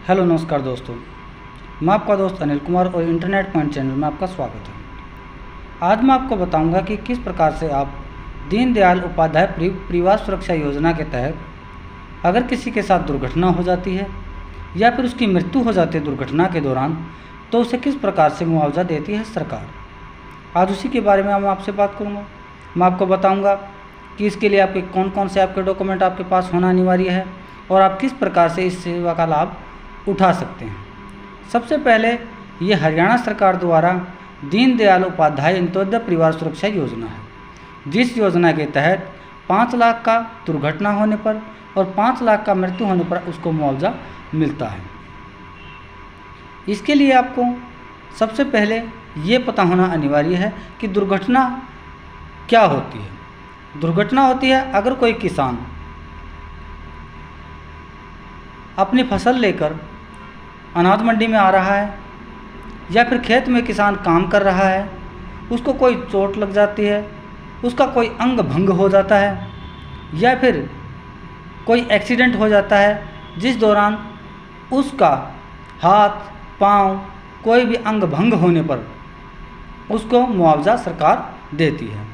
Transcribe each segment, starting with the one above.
Hello नमस्कार दोस्तों, मैं आपका दोस्त अनिल कुमार और इंटरनेट पॉइंट चैनल में आपका स्वागत है। आज मैं आपको बताऊंगा कि किस प्रकार से आप दीनदयाल उपाध्याय परिवार सुरक्षा योजना के तहत अगर किसी के साथ दुर्घटना हो जाती है या फिर उसकी मृत्यु हो जाती है दुर्घटना के दौरान, तो उसे किस प्रकार से मुआवजा देती है सरकार। आज उसी के बारे में मैं आपसे बात करूँगा। मैं आपको बताऊँगा कि इसके लिए आपके कौन कौन से आपके डॉक्यूमेंट आपके पास होना अनिवार्य है और आप किस प्रकार से इस सेवा का लाभ उठा सकते हैं। सबसे पहले ये हरियाणा सरकार द्वारा दीनदयाल उपाध्याय अंत्योदय परिवार सुरक्षा योजना है, जिस योजना के तहत 5 लाख का दुर्घटना होने पर और 5 लाख का मृत्यु होने पर उसको मुआवजा मिलता है। इसके लिए आपको सबसे पहले ये पता होना अनिवार्य है कि दुर्घटना क्या होती है। दुर्घटना होती है अगर कोई किसान अपनी फसल लेकर अनाज मंडी में आ रहा है या फिर खेत में किसान काम कर रहा है, उसको कोई चोट लग जाती है, उसका कोई अंग भंग हो जाता है या फिर कोई एक्सीडेंट हो जाता है जिस दौरान उसका हाथ पांव कोई भी अंग भंग होने पर उसको मुआवजा सरकार देती है।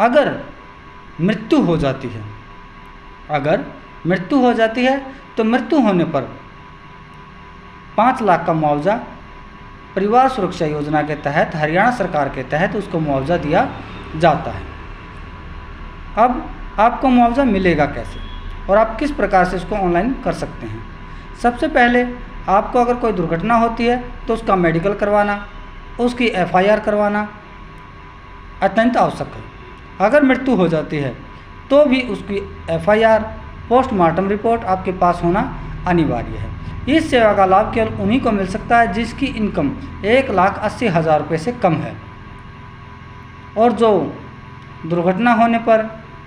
अगर मृत्यु हो जाती है तो मृत्यु होने पर 5 लाख का मुआवजा परिवार सुरक्षा योजना के तहत हरियाणा सरकार के तहत उसको मुआवजा दिया जाता है। अब आपको मुआवजा मिलेगा कैसे और आप किस प्रकार से इसको ऑनलाइन कर सकते हैं। सबसे पहले आपको अगर कोई दुर्घटना होती है तो उसका मेडिकल करवाना, उसकी FIR करवाना अत्यंत आवश्यक है। अगर मृत्यु हो जाती है तो भी उसकी FIR पोस्टमार्टम रिपोर्ट आपके पास होना अनिवार्य है। इस सेवा का लाभ केवल उन्हीं को मिल सकता है जिसकी इनकम 1,80,000 रुपये से कम है और जो दुर्घटना होने पर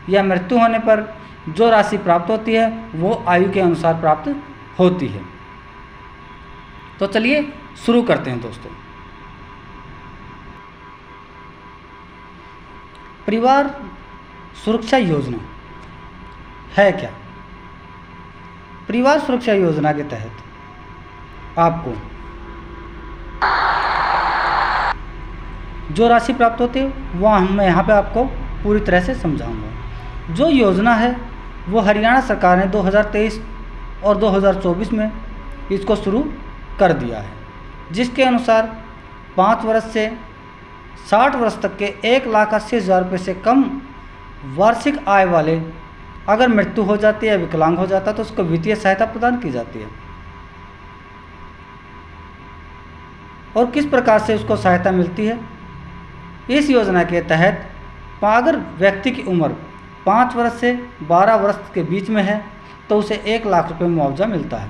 या मृत्यु होने पर जो राशि प्राप्त होती है वो आयु के अनुसार प्राप्त होती है। तो चलिए शुरू करते हैं दोस्तों। परिवार सुरक्षा योजना है क्या? परिवार सुरक्षा योजना के तहत आपको जो राशि प्राप्त होती है वह मैं यहाँ पे आपको पूरी तरह से समझाऊंगा। जो योजना है वो हरियाणा सरकार ने 2023 और 2024 में इसको शुरू कर दिया है, जिसके अनुसार 5 वर्ष से 60 वर्ष तक के 1,80,000 रुपये से कम वार्षिक आय वाले अगर मृत्यु हो जाती है, विकलांग हो जाता है तो उसको वित्तीय सहायता प्रदान की जाती है। और किस प्रकार से उसको सहायता मिलती है? इस योजना के तहत अगर व्यक्ति की उम्र 5 वर्ष से 12 वर्ष के बीच में है तो उसे 1 लाख रुपये मुआवजा मिलता है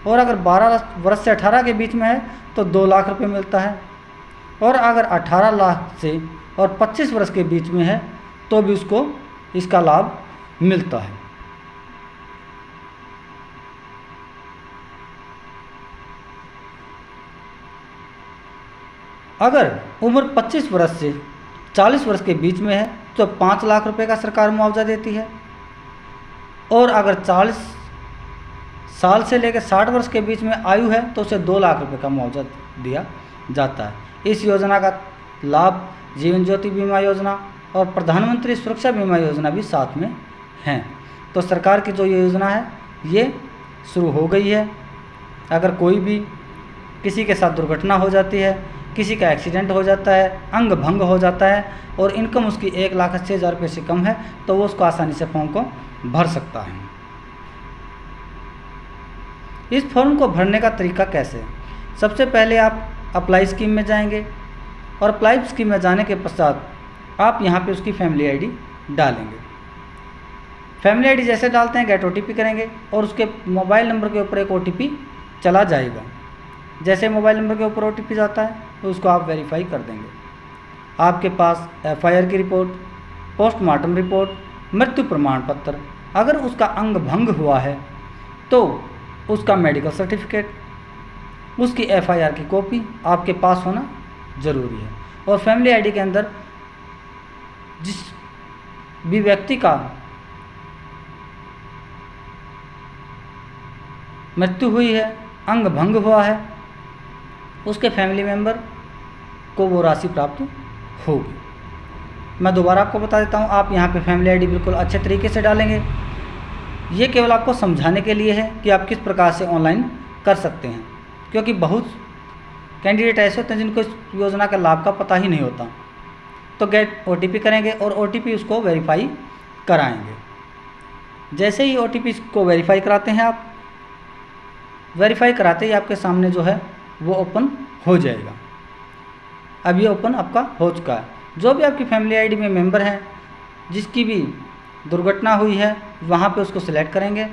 और अगर 12 वर्ष से 18 के बीच में है तो 2 लाख रुपये मिलता है और अगर 18 लाख से और 25 वर्ष के बीच में है तो भी उसको इसका लाभ मिलता है। अगर उम्र 25 वर्ष से 40 वर्ष के बीच में है तो 5 लाख रुपए का सरकार मुआवजा देती है और अगर 40 साल से लेकर 60 वर्ष के बीच में आयु है तो उसे 2 लाख रुपए का मुआवजा दिया जाता है। इस योजना का लाभ जीवन ज्योति बीमा योजना और प्रधानमंत्री सुरक्षा बीमा योजना भी साथ में हैं। तो सरकार की जो ये योजना है ये शुरू हो गई है। अगर कोई भी किसी के साथ दुर्घटना हो जाती है, किसी का एक्सीडेंट हो जाता है, अंग भंग हो जाता है और इनकम उसकी 1,80,000 रुपये से कम है तो वो उसको आसानी से फॉर्म को भर सकता है। इस फॉर्म को भरने का तरीका कैसे है? सबसे पहले आप अप्लाई स्कीम में जाएंगे और अप्लाई स्कीम में जाने के पश्चात आप यहाँ पे उसकी फैमिली आईडी डालेंगे। फैमिली आईडी जैसे डालते हैं गेट OTP करेंगे और उसके मोबाइल नंबर के ऊपर एक OTP चला जाएगा। जैसे मोबाइल नंबर के ऊपर OTP जाता है तो उसको आप वेरीफाई कर देंगे। आपके पास FIR की रिपोर्ट, पोस्टमार्टम रिपोर्ट, मृत्यु प्रमाण पत्र, अगर उसका अंग भंग हुआ है तो उसका मेडिकल सर्टिफिकेट, उसकी FIR की कॉपी आपके पास होना ज़रूरी है। और फैमिली आईडी के अंदर जिस भी व्यक्ति का मृत्यु हुई है, अंग भंग हुआ है, उसके फैमिली मेम्बर को वो राशि प्राप्त होगी। मैं दोबारा आपको बता देता हूँ, आप यहाँ पे फैमिली आईडी बिल्कुल अच्छे तरीके से डालेंगे। ये केवल आपको समझाने के लिए है कि आप किस प्रकार से ऑनलाइन कर सकते हैं, क्योंकि बहुत कैंडिडेट ऐसे होते हैं जिनको इस योजना का लाभ का पता ही नहीं होता। तो गेट OTP करेंगे और OTP उसको वेरीफाई कराएंगे। जैसे ही OTP को वेरीफाई कराते हैं आप, वेरीफाई कराते ही आपके सामने जो है वो ओपन हो जाएगा। अब ये ओपन आपका हो चुका है। जो भी आपकी फैमिली आईडी में मेंबर हैं, जिसकी भी दुर्घटना हुई है, वहाँ पे उसको सिलेक्ट करेंगे।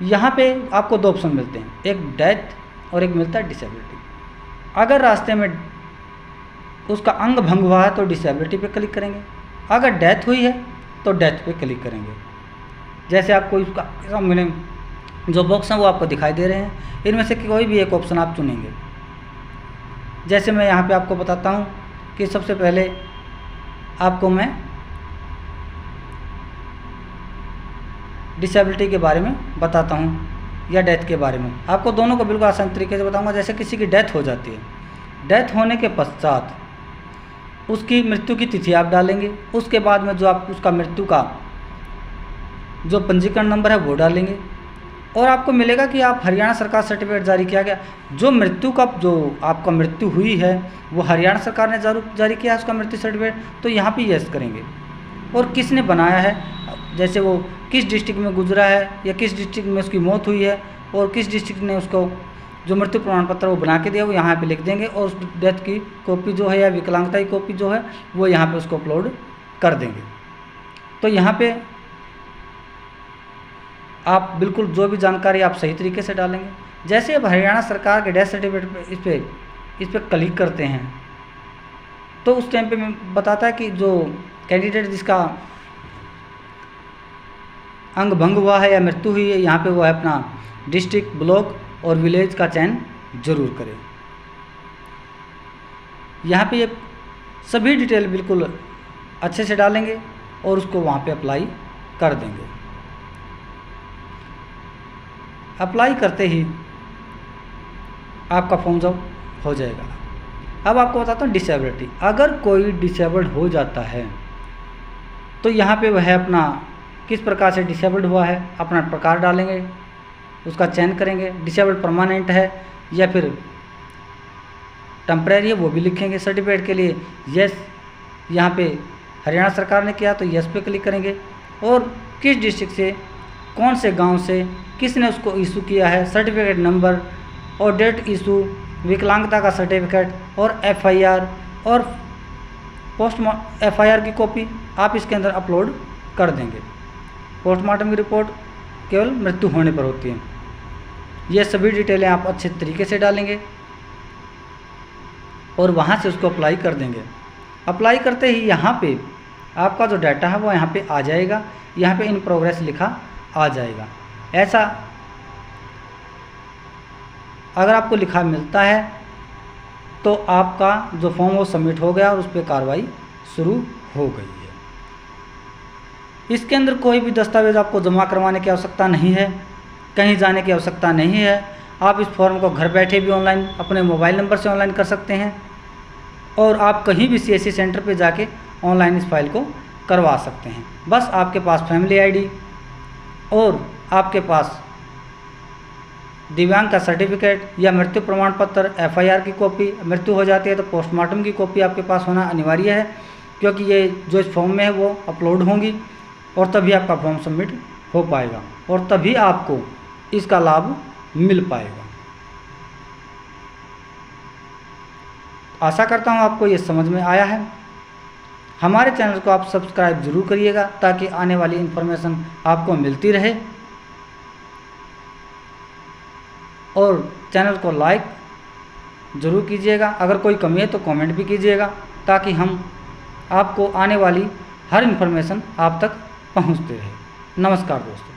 यहाँ पे आपको 2 ऑप्शन मिलते हैं, एक डेथ और एक मिलता है डिसेबिलिटी। अगर रास्ते में उसका अंग भंग हुआ है तो डिसेबिलिटी पे क्लिक करेंगे, अगर डेथ हुई है तो डेथ पे क्लिक करेंगे। जैसे आपको इसका सामने जो बॉक्स हैं वो आपको दिखाई दे रहे हैं, इनमें से कोई भी एक ऑप्शन आप चुनेंगे। जैसे मैं यहाँ पे आपको बताता हूँ कि सबसे पहले आपको मैं डिसेबिलिटी के बारे में बताता हूँ या डेथ के बारे में। आपको दोनों को बिल्कुल आसान तरीके से बताऊंगा। जैसे किसी की डेथ हो जाती है, डेथ होने के पश्चात उसकी मृत्यु की तिथि आप डालेंगे। उसके बाद में जो आप उसका मृत्यु का जो पंजीकरण नंबर है वो डालेंगे और आपको मिलेगा कि आप हरियाणा सरकार सर्टिफिकेट जारी किया गया। जो मृत्यु का जो आपका मृत्यु हुई है वो हरियाणा सरकार ने जारी किया है उसका मृत्यु सर्टिफिकेट, तो यहाँ पे यस करेंगे। और किसने बनाया है, जैसे वो किस डिस्ट्रिक्ट में गुजरा है या किस डिस्ट्रिक्ट में उसकी मौत हुई है और किस डिस्ट्रिक्ट ने उसको जो मृत्यु प्रमाण पत्र वो बना के दिया, वो यहाँ पे लिख देंगे और उस डेथ की कॉपी जो है या विकलांगता की कॉपी जो है वो यहाँ पे उसको अपलोड कर देंगे। तो यहाँ पे आप बिल्कुल जो भी जानकारी आप सही तरीके से डालेंगे। जैसे अब हरियाणा सरकार के डेथ सर्टिफिकेट पे इस पर क्लिक करते हैं तो उस टाइम पे मैं बताता है कि जो कैंडिडेट जिसका अंग भंग हुआ है या मृत्यु हुई है, यहाँ पे वो है अपना डिस्ट्रिक्ट, ब्लॉक और विलेज का चयन जरूर करें। यहाँ पे ये सभी डिटेल बिल्कुल अच्छे से डालेंगे और उसको वहाँ पे अप्लाई कर देंगे। अप्लाई करते ही आपका फॉर्म जब हो जाएगा। अब आपको बताता हूँ डिसेबिलिटी। अगर कोई डिसेबल्ड हो जाता है तो यहाँ पे वह अपना किस प्रकार से डिसेबल्ड हुआ है अपना प्रकार डालेंगे, उसका चयन करेंगे। डिसेबल्ड परमानेंट है या फिर टेम्परेरी है वो भी लिखेंगे। सर्टिफिकेट के लिए यस, यहाँ पे हरियाणा सरकार ने किया तो यस पे क्लिक करेंगे। और किस डिस्ट्रिक्ट से, कौन से गांव से, किसने उसको इशू किया है, सर्टिफिकेट नंबर और डेट इशू, विकलांगता का सर्टिफिकेट और FIR और FIR की कॉपी आप इसके अंदर अपलोड कर देंगे। पोस्टमार्टम की रिपोर्ट केवल मृत्यु होने पर होती है। ये सभी डिटेलें आप अच्छे तरीके से डालेंगे और वहाँ से उसको अप्लाई कर देंगे। अप्लाई करते ही यहाँ पे आपका जो डाटा है वो यहाँ पे आ जाएगा। यहाँ पे इन प्रोग्रेस लिखा आ जाएगा। ऐसा अगर आपको लिखा मिलता है तो आपका जो फॉर्म वो सबमिट हो गया और उस पर कार्रवाई शुरू हो गई है। इसके अंदर कोई भी दस्तावेज़ आपको जमा करवाने की आवश्यकता नहीं है, कहीं जाने की आवश्यकता नहीं है। आप इस फॉर्म को घर बैठे भी ऑनलाइन अपने मोबाइल नंबर से ऑनलाइन कर सकते हैं और आप कहीं भी CSC सेंटर पे जाके ऑनलाइन इस फाइल को करवा सकते हैं। बस आपके पास फैमिली आईडी और आपके पास दिव्यांग का सर्टिफिकेट या मृत्यु प्रमाण पत्र, FIR की कॉपी, मृत्यु हो जाती है तो पोस्टमार्टम की कॉपी आपके पास होना अनिवार्य है, क्योंकि ये जो इस फॉर्म में है वो अपलोड होंगी और तभी आपका फॉर्म सबमिट हो पाएगा और तभी आपको इसका लाभ मिल पाएगा। आशा करता हूँ आपको ये समझ में आया है। हमारे चैनल को आप सब्सक्राइब जरूर करिएगा ताकि आने वाली इन्फॉर्मेशन आपको मिलती रहे और चैनल को लाइक ज़रूर कीजिएगा। अगर कोई कमी है तो कमेंट भी कीजिएगा ताकि हम आपको आने वाली हर इन्फॉर्मेशन आप तक पहुंचते रहे। नमस्कार दोस्तों।